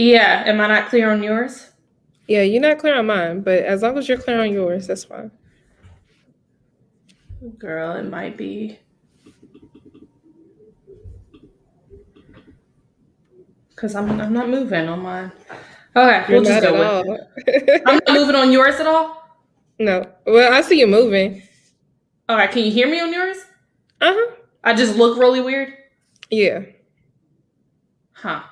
Yeah, am I not clear on yours? Yeah, you're not clear on mine, but as long as you're clear on yours, that's fine. Girl, it might be. Because I'm not moving on mine. Okay, You're we'll just not at go with all. it. I'm not moving on yours at all? No. Well, I see you moving. Okay, can you hear me on yours? Uh-huh. I just look really weird? Yeah. Huh.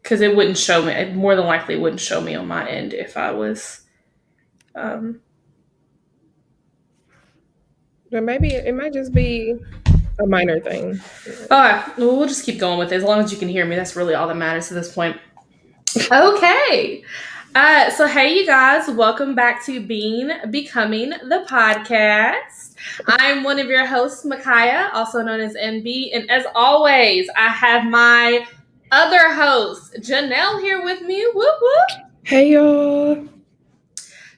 Because it wouldn't show me. It more than likely wouldn't show me on my end if I was. But maybe it might just be a minor thing. Okay, well, we'll just keep going with it. As long as you can hear me, that's really all that matters at this point. Okay. So hey, you guys, welcome back to Becoming the Podcast. I'm one of your hosts, Makaya, also known as MB, and as always, I have my other host, Janelle, here with me. Whoop whoop. Hey, y'all.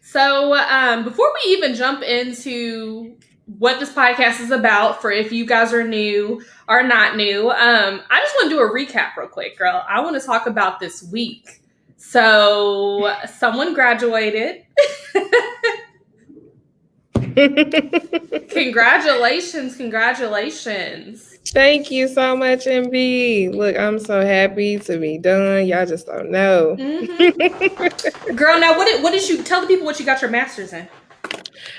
So before we even jump into what this podcast is about, for if you guys are new or not new, I just want to do a recap real quick, girl. I want to talk about this week. So someone graduated. Congratulations. Thank you so much, MB. Look, I'm so happy to be done. Y'all just don't know. Mm-hmm. Girl, now what did you tell the people what you got your master's in?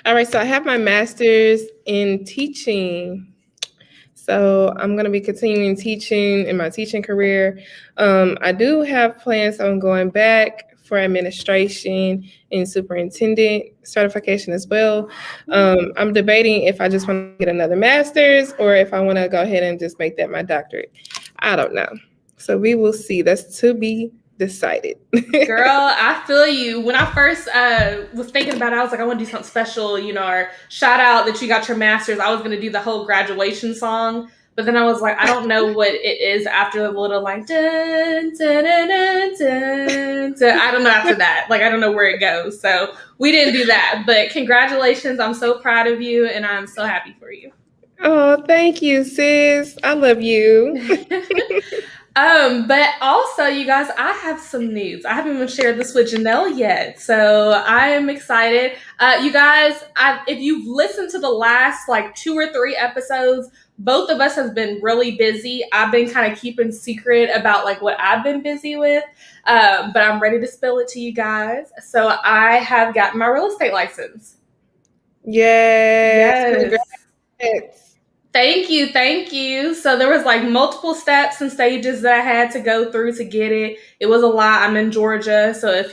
All right, so I have my master's in teaching. So I'm going to be continuing teaching in my teaching career. I do have plans on going back for administration and superintendent certification as well. I'm debating if I just want to get another master's or if I want to go ahead and just make that my doctorate. I don't know. So we will see. That's to be decided. Girl, I feel you. When I first was thinking about it, I was like, I want to do something special, or shout out that you got your master's. I was going to do the whole graduation song. But then I was like, I don't know what it is after the little like, dun, dun, dun, dun, dun, dun. I don't know after that. Like, I don't know where it goes. So we didn't do that. But congratulations. I'm so proud of you and I'm so happy for you. Oh, thank you, sis. I love you. But also, you guys, I have some news. I haven't even shared this with Janelle yet, so I am excited. You guys, if you've listened to the last like 2 or 3 episodes, both of us have been really busy. I've been kind of keeping secret about like what I've been busy with, but I'm ready to spill it to you guys. So I have gotten my real estate license. Yes. Congrats. Thank you. So there was like multiple steps and stages that I had to go through to get it. It was a lot. I'm in Georgia, so if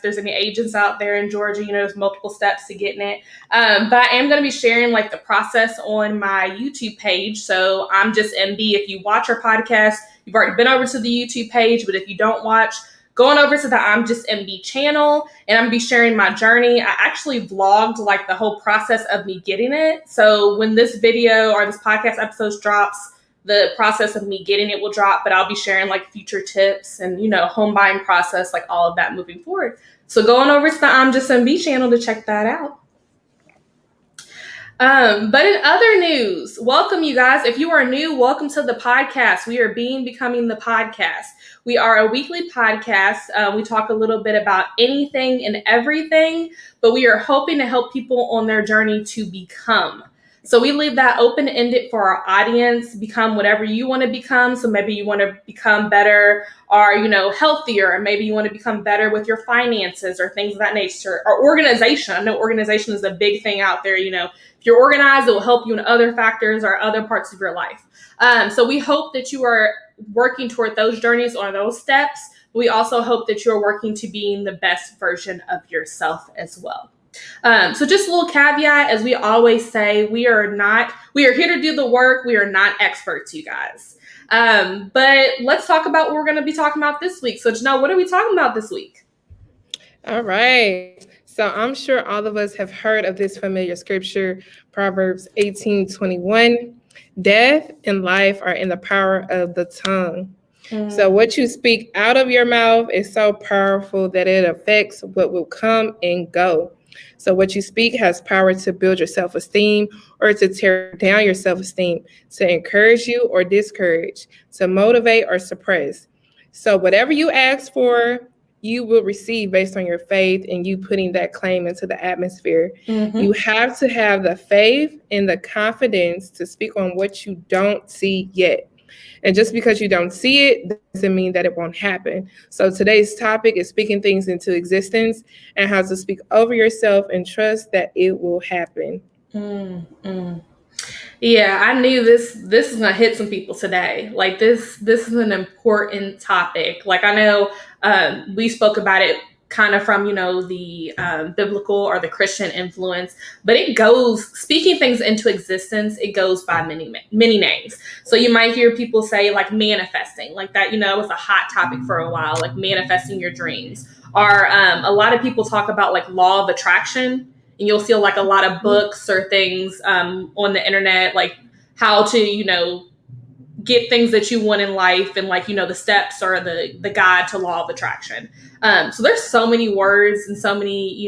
there's any agents out there in Georgia, there's multiple steps to getting it. But I am going to be sharing like the process on my YouTube page. So I'm just MB. If you watch our podcast, you've already been over to the YouTube page. But if you don't watch, going over to the I'm Just MB channel, and I'm going to be sharing my journey. I actually vlogged like the whole process of me getting it. So when this video or this podcast episode drops, the process of me getting it will drop, but I'll be sharing like future tips and, home buying process, like all of that moving forward. So going over to the I'm Just MB channel to check that out. But in other news, welcome you guys. If you are new, welcome to the podcast. We are Becoming the Podcast. We are a weekly podcast. We talk a little bit about anything and everything, but we are hoping to help people on their journey to become. So we leave that open-ended for our audience. Become whatever you want to become. So maybe you want to become better or, healthier, or maybe you want to become better with your finances or things of that nature, or organization. I know organization is a big thing out there. If you're organized, it will help you in other factors or other parts of your life. So we hope that you are working toward those journeys or those steps. We also hope that you're working to being the best version of yourself as well. So just a little caveat, as we always say, we are here to do the work. We are not experts, you guys. But let's talk about what we're going to be talking about this week. So Janelle, what are we talking about this week? All right. So I'm sure all of us have heard of this familiar scripture, Proverbs 18:21. Death and life are in the power of the tongue. So what you speak out of your mouth is so powerful that it affects what will come and go. So what you speak has power to build your self-esteem or to tear down your self-esteem, to encourage you or discourage, to motivate or suppress. So whatever you ask for, you will receive based on your faith and you putting that claim into the atmosphere. You have to have the faith and the confidence to speak on what you don't see yet. And just because you don't see it doesn't mean that it won't happen. So today's topic is speaking things into existence and how to speak over yourself and trust that it will happen. Yeah, I knew this is gonna hit some people today. Like this is an important topic. Like I know we spoke about it kind of from the biblical or the Christian influence, but it goes speaking things into existence. It goes by many names. So you might hear people say like manifesting, like that. Was a hot topic for a while, like manifesting your dreams. Or a lot of people talk about like law of attraction. And you'll see like a lot of books or things on the internet, like how to, get things that you want in life and like, the steps or the guide to law of attraction. So there's so many words and so many,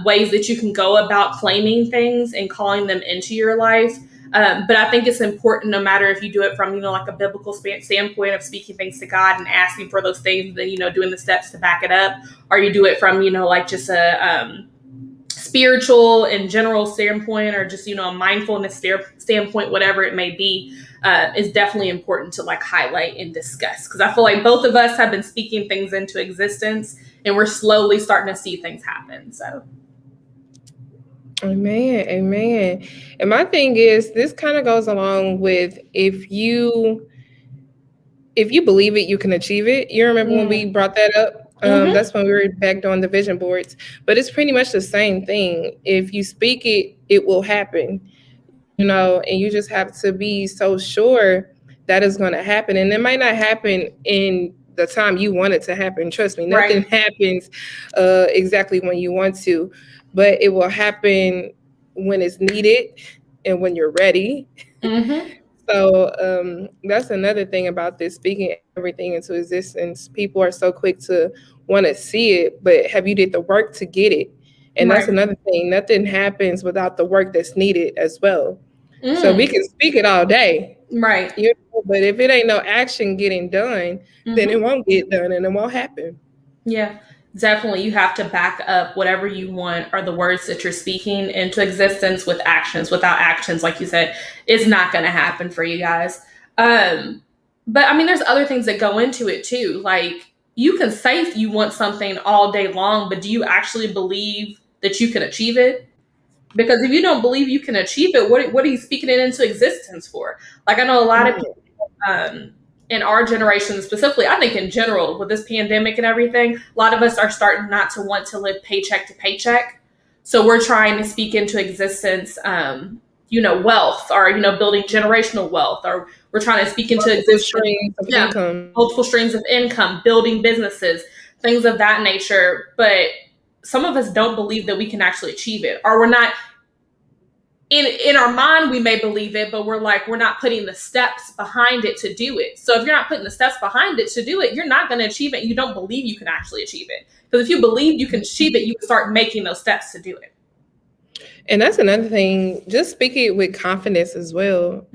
ways that you can go about claiming things and calling them into your life. But I think it's important, no matter if you do it from, like a biblical standpoint of speaking things to God and asking for those things, then, doing the steps to back it up, or you do it from, like just a, spiritual and general standpoint, or just a mindfulness standpoint, whatever it may be, is definitely important to like highlight and discuss, because I feel like both of us have been speaking things into existence and we're slowly starting to see things happen. So Amen. And my thing is, this kind of goes along with if you believe it, you can achieve it. You remember when we brought that up? That's when we were back on the vision boards. But it's pretty much the same thing. If you speak it, it will happen. And you just have to be so sure that is going to happen. And it might not happen in the time you want it to happen. Trust me, nothing happens exactly when you want to, but it will happen when it's needed and when you're ready. So that's another thing about this, speaking everything into existence. People are so quick to want to see it, but have you did the work to get it? And that's another thing. Nothing happens without the work that's needed as well. So we can speak it all day. Right. But if it ain't no action getting done, then it won't get done and it won't happen. Yeah, definitely. You have to back up whatever you want or the words that you're speaking into existence with actions. Without actions, like you said, it's not going to happen for you guys. But I mean, there's other things that go into it too. Like you can say you want something all day long, but do you actually believe that you can achieve it? Because if you don't believe you can achieve it, what are you speaking it into existence for? Like I know a lot of people in our generation specifically, I think in general with this pandemic and everything, a lot of us are starting not to want to live paycheck to paycheck. So we're trying to speak into existence, wealth, or, building generational wealth, or we're trying to speak into existence multiple streams of income, building businesses, things of that nature. But some of us don't believe that we can actually achieve it, or we're not in our mind, we may believe it, but we're not putting the steps behind it to do it. So if you're not putting the steps behind it to do it, you're not going to achieve it. You don't believe you can actually achieve it. Because if you believe you can achieve it, you can start making those steps to do it. And that's another thing. Just speak it with confidence as well.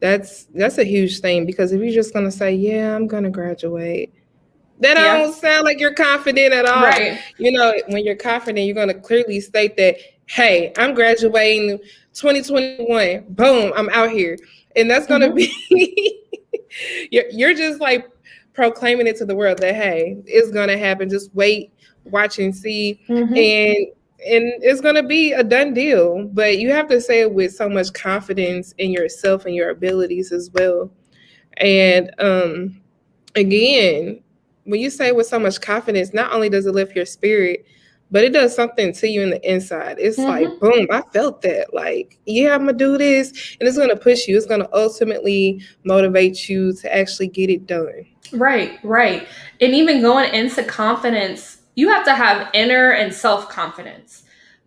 That's a huge thing, because if you're just going to say, yeah, I'm going to graduate, that don't sound like you're confident at all. Right. When you're confident, you're going to clearly state that, hey, I'm graduating 2021. Boom, I'm out here. And that's going to be, you're just like proclaiming it to the world that, hey, it's going to happen. Just wait, watch and see. And it's going to be a done deal. But you have to say it with so much confidence in yourself and your abilities as well. And again, when you say with so much confidence, not only does it lift your spirit, but it does something to you in the inside. It's like, boom, I felt that. Like, yeah, I'm going to do this. And it's going to push you. It's going to ultimately motivate you to actually get it done. Right. And even going into confidence, you have to have inner and self-confidence,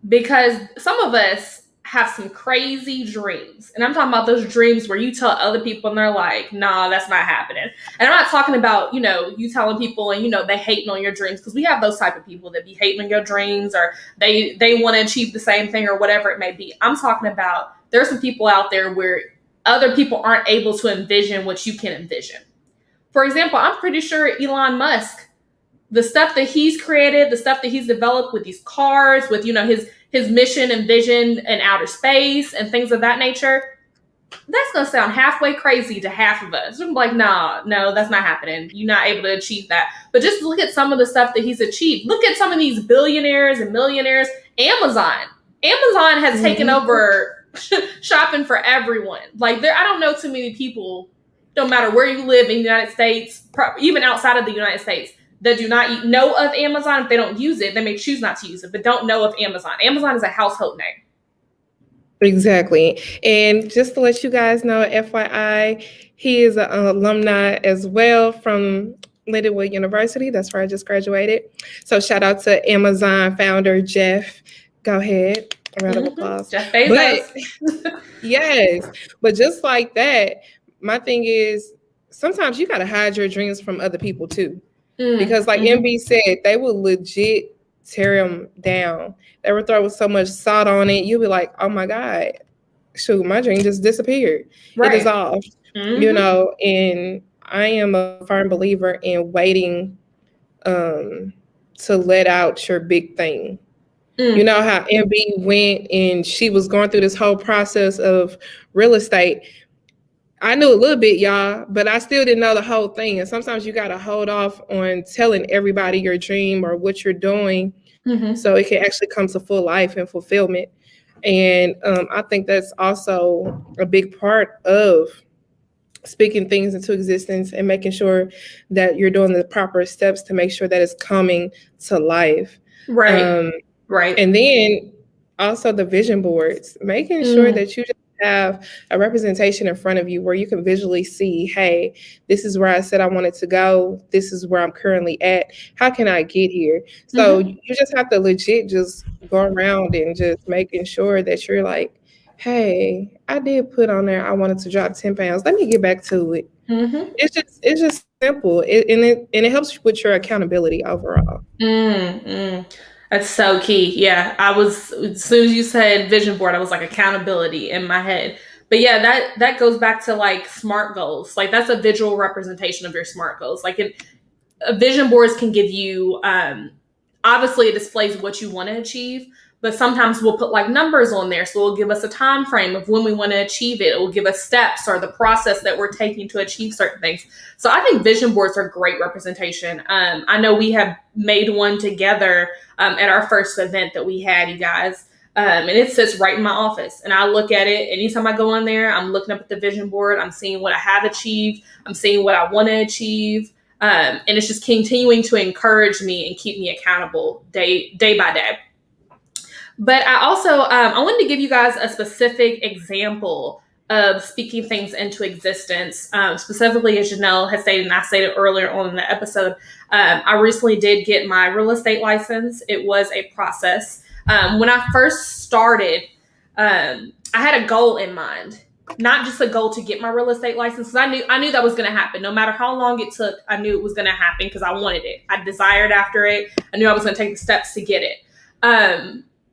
because some of us have some crazy dreams. And I'm talking about those dreams where you tell other people and they're like, nah, that's not happening. And I'm not talking about, you telling people and, they hating on your dreams, because we have those type of people that be hating on your dreams, or they want to achieve the same thing or whatever it may be. I'm talking about there's some people out there where other people aren't able to envision what you can envision. For example, I'm pretty sure Elon Musk, the stuff that he's created, the stuff that he's developed with these cars, with, his mission and vision in outer space and things of that nature, that's going to sound halfway crazy to half of us. I'm like, no, that's not happening. You're not able to achieve that. But just look at some of the stuff that he's achieved. Look at some of these billionaires and millionaires. Amazon has taken over shopping for everyone. Like, I don't know too many people, no matter where you live in the United States, even outside of the United States, that do not know of Amazon. If they don't use it, they may choose not to use it, but don't know of Amazon. Amazon is a household name. Exactly. And just to let you guys know, FYI, he is an alumni as well from Lindenwood University. That's where I just graduated. So shout out to Amazon founder, Jeff. Go ahead. A round of applause. Jeff Bezos. But, yes. But just like that, my thing is, sometimes you got to hide your dreams from other people too. Because like MB said, they would legit tear them down. They would throw so much salt on it. You'll be like, oh my God, shoot, my dream just disappeared. Right. It dissolved, and I am a firm believer in waiting to let out your big thing. You know how MB went and she was going through this whole process of real estate. I knew a little bit, y'all, but I still didn't know the whole thing. And sometimes you got to hold off on telling everybody your dream or what you're doing so it can actually come to full life and fulfillment. And I think that's also a big part of speaking things into existence and making sure that you're doing the proper steps to make sure that it's coming to life. Right. Right. And then also the vision boards, making sure that you just have a representation in front of you where you can visually see, hey, this is where I said I wanted to go. This is where I'm currently at. How can I get here? So you just have to legit just go around and just making sure that you're like, hey, I did put on there I wanted to drop 10 pounds. Let me get back to it. It's just simple. And it helps with your accountability overall. That's so key. Yeah, as soon as you said vision board, I was like accountability in my head. But yeah, that goes back to like SMART goals. Like that's a visual representation of your SMART goals. Like vision boards can give you, obviously it displays what you want to achieve, but sometimes we'll put like numbers on there. So it'll give us a time frame of when we want to achieve it. It will give us steps or the process that we're taking to achieve certain things. So I think vision boards are great representation. I know we have made one together at our first event that we had, you guys. And it sits right in my office. And I look at it. Anytime I go in there, I'm looking up at the vision board. I'm seeing what I have achieved. I'm seeing what I want to achieve. And it's just continuing to encourage me and keep me accountable day by day. But I also, I wanted to give you guys a specific example of speaking things into existence. Specifically, as Janelle has stated, and I stated earlier on in the episode, I recently did get my real estate license. It was a process. When I first started, I had a goal in mind, not just a goal to get my real estate license. Because I knew that was going to happen. No matter how long it took, I knew it was going to happen because I wanted it. I desired after it. I knew I was going to take the steps to get it.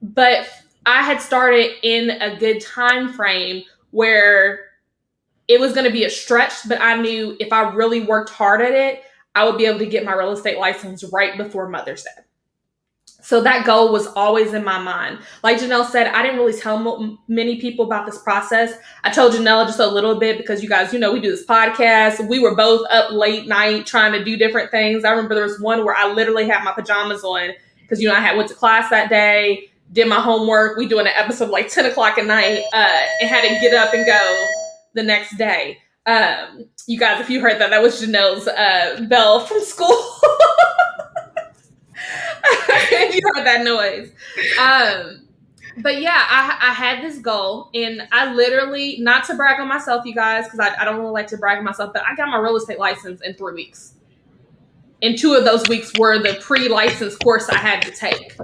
But I had started in a good time frame where it was going to be a stretch, but I knew if I really worked hard at it, I would be able to get my real estate license right before Mother's Day. So that goal was always in my mind. Like Janelle said, I didn't really tell many people about this process. I told Janelle just a little bit because you guys, we do this podcast. We were both up late night trying to do different things. I remember there was one where I literally had my pajamas on because, I went to class that day, did my homework. We doing an episode like 10 o'clock at night and had to get up and go the next day. You guys, if you heard that was Janelle's bell from school. If you heard that noise. But yeah, I had this goal and I literally, not to brag on myself, you guys, because I don't really like to brag on myself, but I got my real estate license in 3 weeks. And 2 of those weeks were the pre-license course I had to take.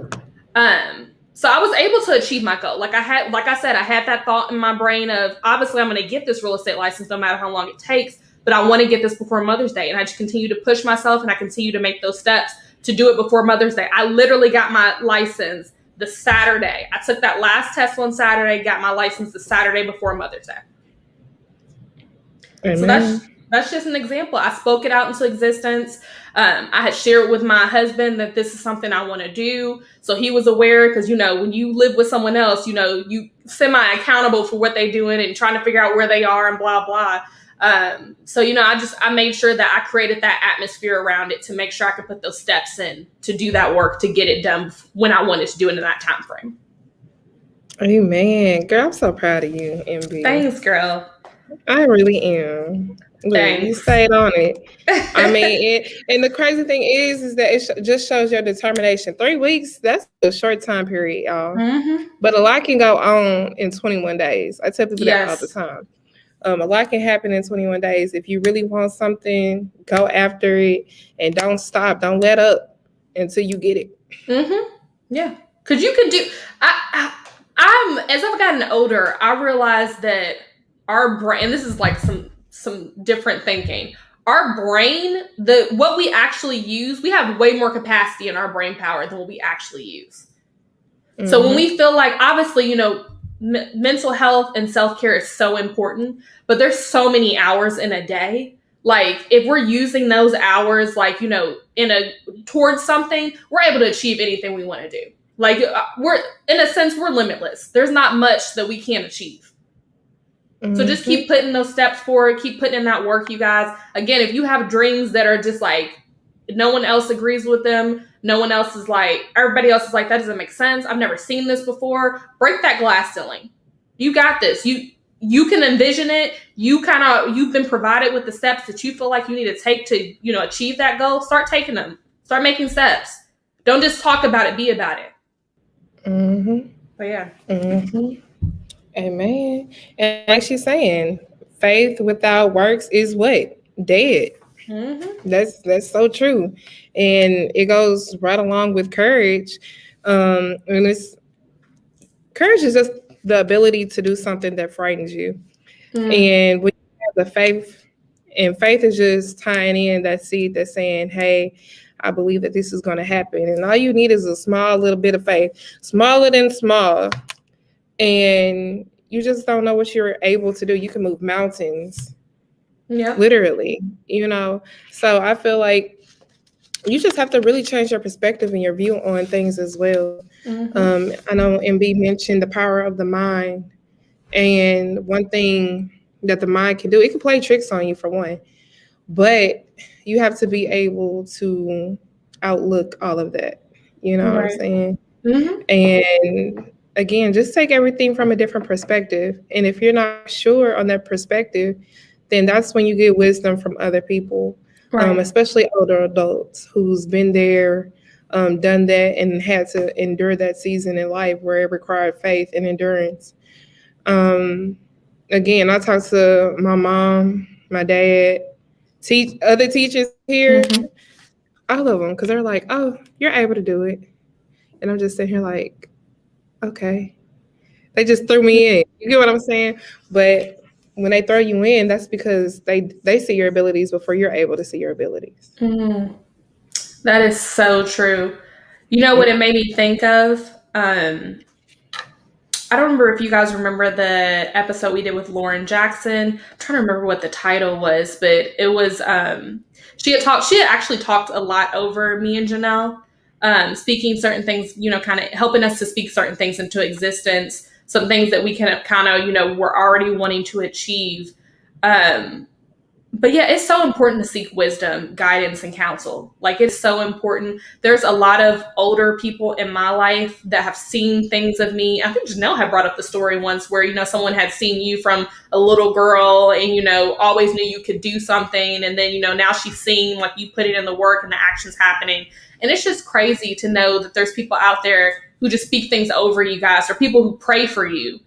So I was able to achieve my goal. Like I said, I had that thought in my brain of, obviously I'm going to get this real estate license no matter how long it takes, but I want to get this before Mother's Day. And I just continue to push myself, and I continue to make those steps to do it before Mother's Day. I literally got my license the Saturday. I took that last test on Saturday, got my license the Saturday before Mother's Day. Amen. So that's just an example. I spoke it out into existence. I had shared with my husband that this is something I want to do. So he was aware, because, when you live with someone else, you semi-accountable for what they're doing and trying to figure out where they are and blah, blah. So, I made sure that I created that atmosphere around it to make sure I could put those steps in to do that work, to get it done when I wanted to do it in that time frame. Amen. Girl, I'm so proud of you, MB. Thanks, girl. I really am. Look, you stayed on it. I mean, and the crazy thing is that it just shows your determination. 3 weeks, that's a short time period, y'all. Mm-hmm. But a lot can go on in 21 days. I tell people that all the time. A lot can happen in 21 days. If you really want something, go after it and don't stop. Don't let up until you get it. Mm-hmm. Yeah. Because you could do... I'm as I've gotten older, I realized that our brain, and this is like some different thinking. Our brain, what we actually use, we have way more capacity in our brain power than what we actually use. Mm-hmm. So when we feel like, obviously, mental health and self-care is so important, but there's so many hours in a day. Like, if we're using those hours, like, towards something, we're able to achieve anything we want to do. Like, we're, in a sense, we're limitless. There's not much that we can't achieve. Mm-hmm. So just keep putting those steps forward, keep putting in that work, you guys. Again, if you have dreams that are just like, no one else agrees with them, no one else is like, everybody else is like, that doesn't make sense, I've never seen this before, break that glass ceiling. You got this. You can envision it. You've been provided with the steps that you feel like you need to take to, achieve that goal. Start taking them. Start making steps. Don't just talk about it, be about it. Mm-hmm. But yeah. Mm-hmm. Amen. And like she's saying, faith without works is what? Dead. Mm-hmm. That's so true. And it goes right along with courage. And courage is just the ability to do something that frightens you. Mm-hmm. And when you have the faith, and faith is just tying in that seed that's saying, hey, I believe that this is going to happen. And all you need is a small little bit of faith, smaller than small. And you just don't know what you're able to do. You can move mountains. Yeah. Literally, So I feel like you just have to really change your perspective and your view on things as well. Mm-hmm. I know MB mentioned the power of the mind. And one thing that the mind can do, it can play tricks on you for one. But you have to be able to outlook all of that. You know what I'm saying? Mm-hmm. And again, just take everything from a different perspective. And if you're not sure on that perspective, then that's when you get wisdom from other people, especially older adults who's been there, done that, and had to endure that season in life where it required faith and endurance. Again, I talked to my mom, my dad, other teachers here, mm-hmm. all of them, because they're like, oh, you're able to do it. And I'm just sitting here like, okay. They just threw me in. You get what I'm saying? But when they throw you in, that's because they see your abilities before you're able to see your abilities. Mm-hmm. That is so true. You know what it made me think of? I don't remember if you guys remember the episode we did with Lauren Jackson. I'm trying to remember what the title was, but it was, she had actually talked a lot over me and Janelle, speaking certain things, kind of helping us to speak certain things into existence, some things that we can kind of, we're already wanting to achieve. But yeah, it's so important to seek wisdom, guidance, and counsel. Like, it's so important. There's a lot of older people in my life that have seen things of me. I think Janelle had brought up the story once where, someone had seen you from a little girl and, always knew you could do something. And then, now she's seeing like you put it in the work and the action's happening. And it's just crazy to know that there's people out there who just speak things over you guys, or people who pray for you.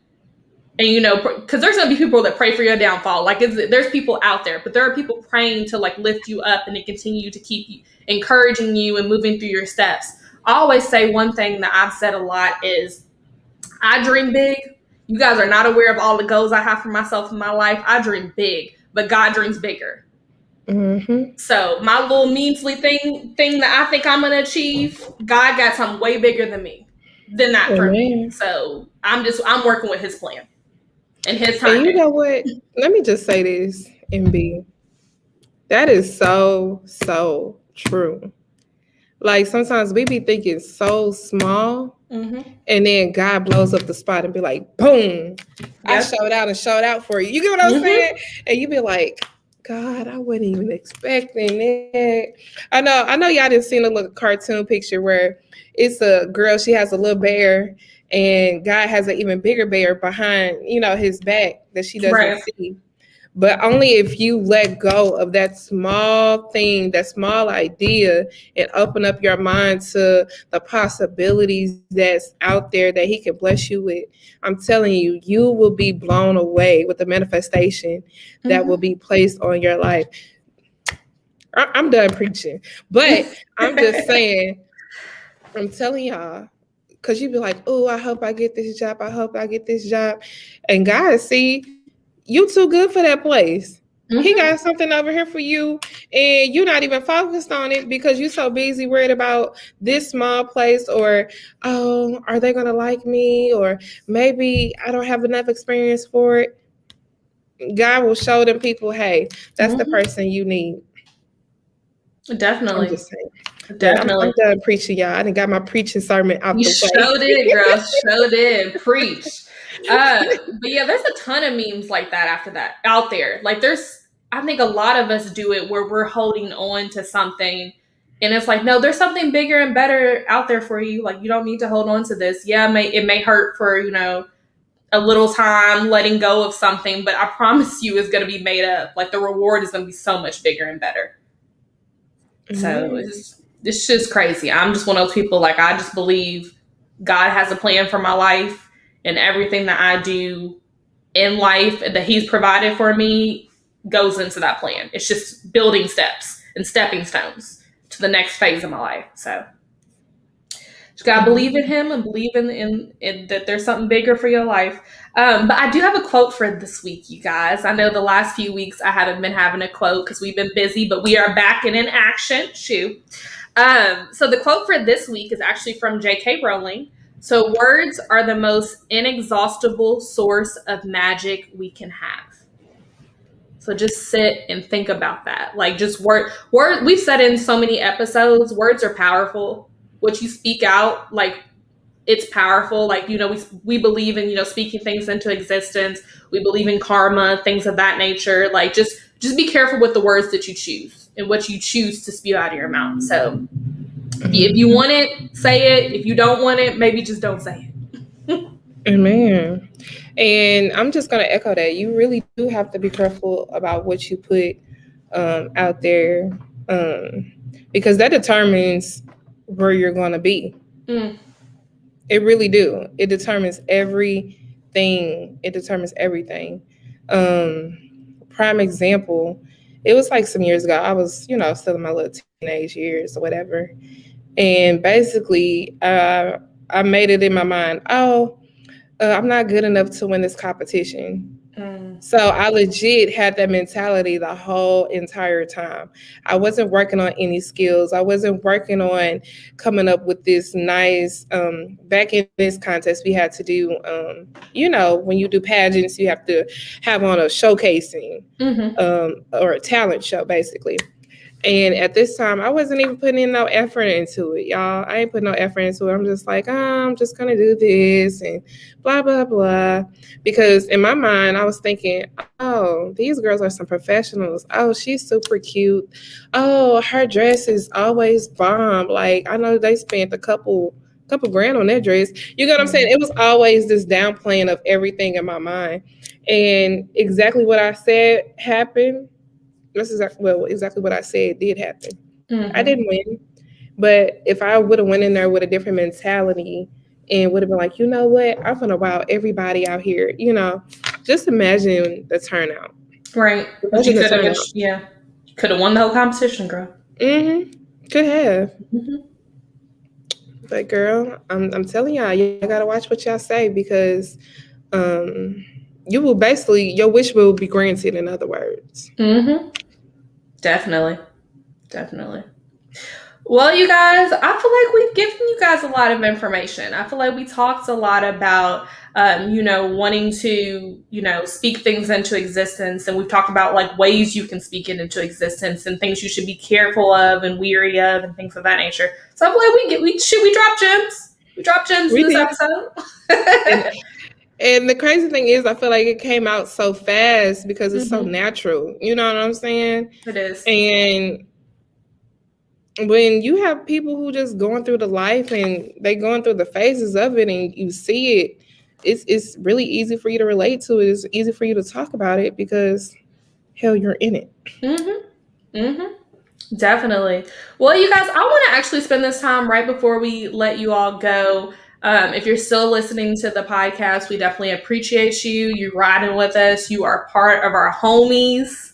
And, because there's going to be people that pray for your downfall. Like, there's people out there, but there are people praying to like lift you up and to continue to keep you, encouraging you and moving through your steps. I always say one thing that I've said a lot is I dream big. You guys are not aware of all the goals I have for myself in my life. I dream big, but God dreams bigger. Mm-hmm. So my little measly thing that I think I'm gonna achieve, God got something way bigger than that for me. Amen. So I'm working with His plan and His And you timing. know what? Let me just say this, MB. That is so, so true. Like sometimes we be thinking so small, Mm-hmm. and then God blows up the spot and be like, boom, I Yep. showed out and showed out for you. You get what I'm Mm-hmm. saying? And you be like, God, I wasn't even expecting it. I know y'all didn't see a little cartoon picture where it's a girl, she has a little bear, and God has an even bigger bear behind, his back that she doesn't Right. see. But only if you let go of that small thing, that small idea, and open up your mind to the possibilities that's out there that He can bless you with. I'm telling you, you will be blown away with the manifestation that will be placed on your life. I'm done preaching, but I'm just saying, I'm telling y'all, because you be like, oh, I hope I get this job. I hope I get this job. And God, see, you too good for that place. He Mm-hmm. got something over here for you, and you're not even focused on it because you're so busy worried about this small place, or, oh, are they going to like me? Or maybe I don't have enough experience for it. God will show them people, hey, that's the Mm-hmm. person you need. I'm Definitely. just saying. But I'm Definitely. done preaching, y'all. I done got my preaching sermon out You the way. showed it, girl. Showed it. Preach. But yeah, there's a ton of memes like that after that out there. Like I think a lot of us do it where we're holding on to something and it's like, no, there's something bigger and better out there for you. Like you don't need to hold on to this. Yeah, it may hurt for, a little time letting go of something, but I promise you it's gonna be made up. Like the reward is gonna be so much bigger and better. So Amen. it's just crazy. I'm just one of those people, like, I just believe God has a plan for my life and everything that I do in life that He's provided for me goes into that plan. It's just building steps and stepping stones to the next phase of my life. So just gotta believe in Him and believe in that there's something bigger for your life. But I do have a quote for this week, you guys. I know the last few weeks I haven't been having a quote because we've been busy, but we are back and in action. Shoot. So the quote for this week is actually from J.K. Rowling. So words are the most inexhaustible source of magic we can have. So just sit and think about that. Like just word we've said in so many episodes, words are powerful. What you speak out, like it's powerful. Like, we believe in, speaking things into existence. We believe in karma, things of that nature. Like just be careful with the words that you choose and what you choose to spew out of your mouth. So if you want it, say it. If you don't want it, maybe just don't say it. Amen. And I'm just going to echo that. You really do have to be careful about what you put out there, because that determines where you're going to be. Mm. It really do. It determines everything. It determines everything. Prime example, it was like some years ago. I was, still in my little teenage years or whatever. And basically, I made it in my mind, I'm not good enough to win this competition. So I legit had that mentality the whole entire time. I wasn't working on any skills. I wasn't working on coming up with this nice, back in this contest we had to do, when you do pageants, you have to have on a showcasing, or a talent show, basically. And at this time, I wasn't even putting in no effort into it, y'all. I ain't putting no effort into it. I'm just like, I'm just going to do this and blah, blah, blah. Because in my mind, I was thinking, oh, these girls are some professionals. Oh, she's super cute. Oh, her dress is always bomb. Like, I know they spent a couple grand on that dress. You know what I'm saying? It was always this downplaying of everything in my mind. And exactly what I said happened. That's exactly what I said did happen. I didn't win, but if I would have went in there with a different mentality and would have been like, you know what, I'm gonna wow everybody out here. Just imagine the turnout. Right. But Imagine you the could have, turnout. yeah, could have won the whole competition, girl. Could have. Mm-hmm. But girl, I'm telling y'all, you gotta watch what y'all say because you will basically your wish will be granted. In other words. Definitely. Well, you guys, I feel like we've given you guys a lot of information. I feel like we talked a lot about, wanting to, speak things into existence. And we've talked about like ways you can speak it into existence and things you should be careful of and weary of and things of that nature. So I feel like we drop gems. We drop gems in this episode. And the crazy thing is, I feel like it came out so fast because it's so natural. You know what I'm saying? It is. And when you have people who just going through the life and they going through the phases of it and you see it, it's really easy for you to relate to it. It's easy for you to talk about it because, hell, you're in it. Definitely. Well, you guys, I want to actually spend this time right before we let you all go. If you're still listening to the podcast, we definitely appreciate you. You riding with us. You are part of our homies.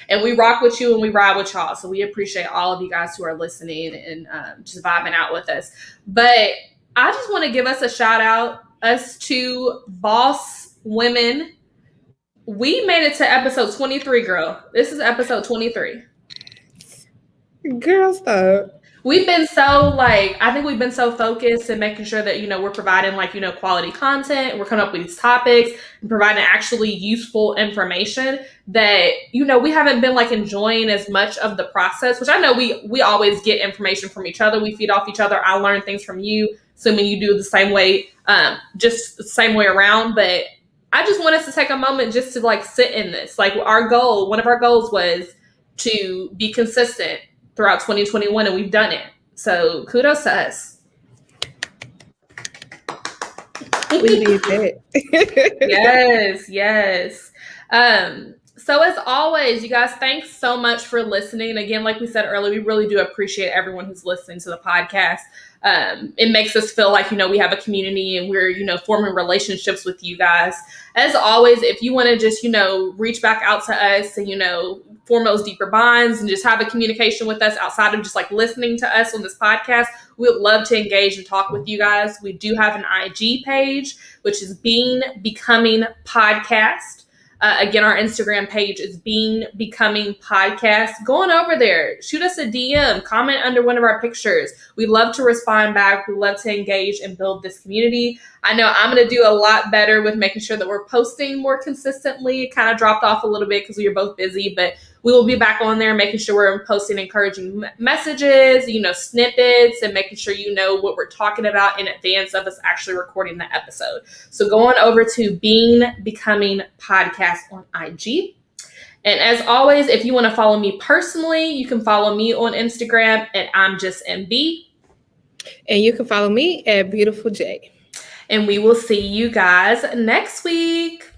And we rock with you and we ride with y'all. So we appreciate all of you guys who are listening and just vibing out with us. But I just want to give us a shout out, us two boss women. We made it to episode 23, girl. This is episode 23. Girl, stop. We've been I think we've been so focused in making sure that, we're providing quality content. We're coming up with these topics and providing actually useful information that, we haven't been enjoying as much of the process, which I know we always get information from each other. We feed off each other. I learn things from you. So when you do the same way, just the same way around. But I just want us to take a moment just to sit in this. One of our goals was to be consistent throughout 2021, and we've done it. So kudos to us. We did that. Yes. So as always, you guys, thanks so much for listening. Again, like we said earlier, we really do appreciate everyone who's listening to the podcast. It makes us feel like, we have a community and we're, forming relationships with you guys. As always, if you want to just, reach back out to us and, form those deeper bonds and just have a communication with us outside of just listening to us on this podcast, we would love to engage and talk with you guys. We do have an IG page, which is Becoming Podcast. Again, our Instagram page is Becoming Podcast. Go on over there. Shoot us a DM. Comment under one of our pictures. We love to respond back. We love to engage and build this community. I know I'm going to do a lot better with making sure that we're posting more consistently. It kind of dropped off a little bit because we were both busy, but we will be back on there making sure we're posting encouraging messages, snippets, and making sure you know what we're talking about in advance of us actually recording the episode. So go on over to Becoming Podcast on IG. And as always, if you want to follow me personally, you can follow me on Instagram at I'm Just MB. And you can follow me at Beautiful J. And we will see you guys next week.